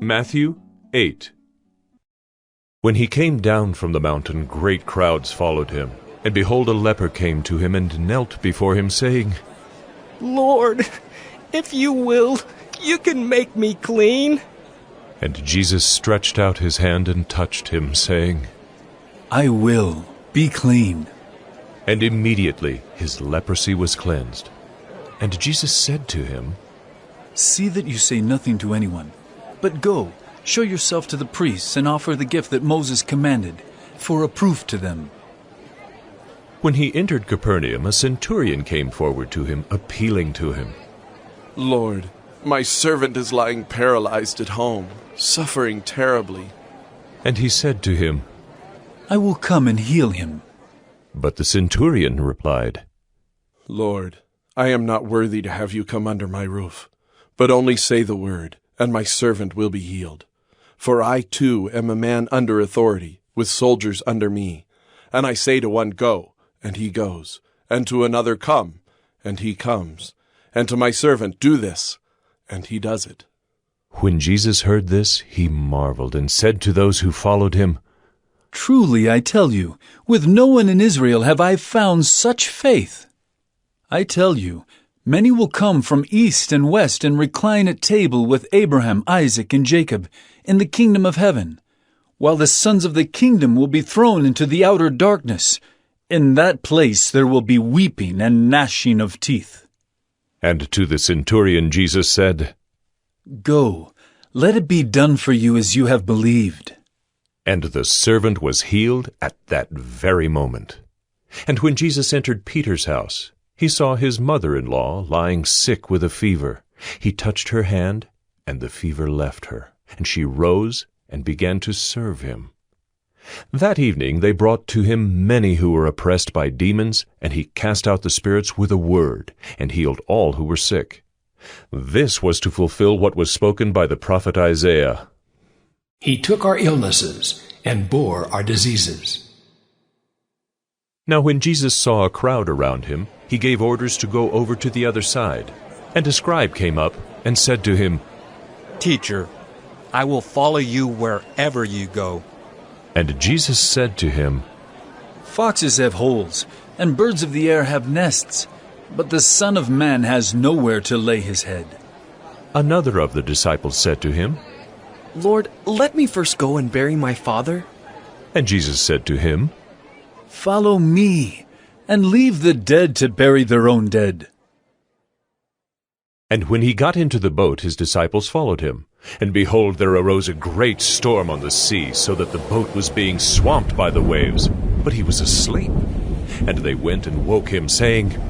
Matthew 8. When he came down from the mountain, great crowds followed him. And behold, a leper came to him and knelt before him, saying, Lord, if you will, you can make me clean. And Jesus stretched out his hand and touched him, saying, I will, be clean. And immediately his leprosy was cleansed. And Jesus said to him, See that you say nothing to anyone, but go, show yourself to the priests and offer the gift that Moses commanded, for a proof to them. When he entered Capernaum, a centurion came forward to him, appealing to him. Lord, my servant is lying paralyzed at home, suffering terribly. And he said to him, I will come and heal him. But the centurion replied, Lord, I am not worthy to have you come under my roof, but only say the word, and my servant will be healed. For I too am a man under authority, with soldiers under me. And I say to one, Go, and he goes, and to another, Come, and he comes, and to my servant, Do this, and he does it. When Jesus heard this, he marveled, and said to those who followed him, Truly, I tell you, with no one in Israel have I found such faith. I tell you, many will come from east and west and recline at table with Abraham, Isaac, and Jacob in the kingdom of heaven, while the sons of the kingdom will be thrown into the outer darkness. In that place there will be weeping and gnashing of teeth. And to the centurion Jesus said, Go, let it be done for you as you have believed. And the servant was healed at that very moment. And when Jesus entered Peter's house, he saw his mother-in-law lying sick with a fever. He touched her hand, and the fever left her, and she rose and began to serve him. That evening they brought to him many who were oppressed by demons, and he cast out the spirits with a word, and healed all who were sick. This was to fulfill what was spoken by the prophet Isaiah. He took our illnesses and bore our diseases. Now when Jesus saw a crowd around him, he gave orders to go over to the other side. And a scribe came up and said to him, Teacher, I will follow you wherever you go. And Jesus said to him, Foxes have holes, and birds of the air have nests, but the Son of Man has nowhere to lay his head. Another of the disciples said to him, Lord, let me first go and bury my father. And Jesus said to him, Follow me, and leave the dead to bury their own dead. And when he got into the boat, his disciples followed him. And behold, there arose a great storm on the sea, so that the boat was being swamped by the waves. But he was asleep. And they went and woke him, saying,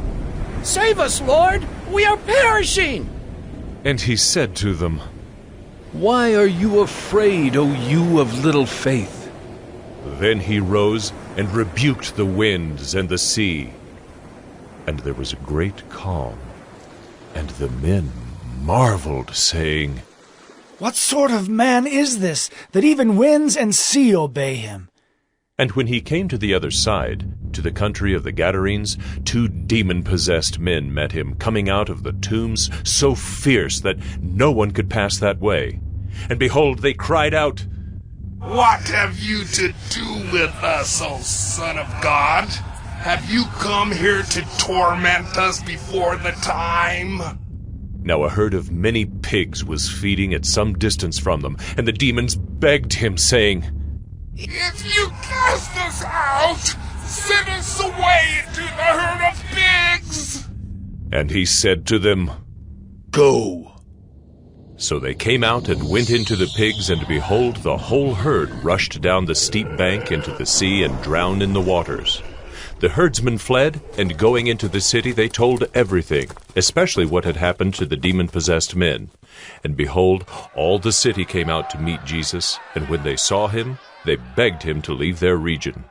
Save us, Lord! We are perishing! And he said to them, Why are you afraid, O you of little faith? Then he rose and rebuked the winds and the sea. And there was a great calm. And the men marveled, saying, What sort of man is this, that even winds and sea obey him? And when he came to the other side, to the country of the Gadarenes, 2 demon-possessed men met him, coming out of the tombs, so fierce that no one could pass that way. And behold, they cried out, What have you to do with us, O Son of God? Have you come here to torment us before the time? Now a herd of many pigs was feeding at some distance from them, and the demons begged him, saying, If you cast us out, send us away into the herd of pigs. And he said to them, Go. So they came out and went into the pigs, and behold, the whole herd rushed down the steep bank into the sea and drowned in the waters. The herdsmen fled, and going into the city they told everything, especially what had happened to the demon-possessed men. And behold, all the city came out to meet Jesus, and when they saw him, they begged him to leave their region.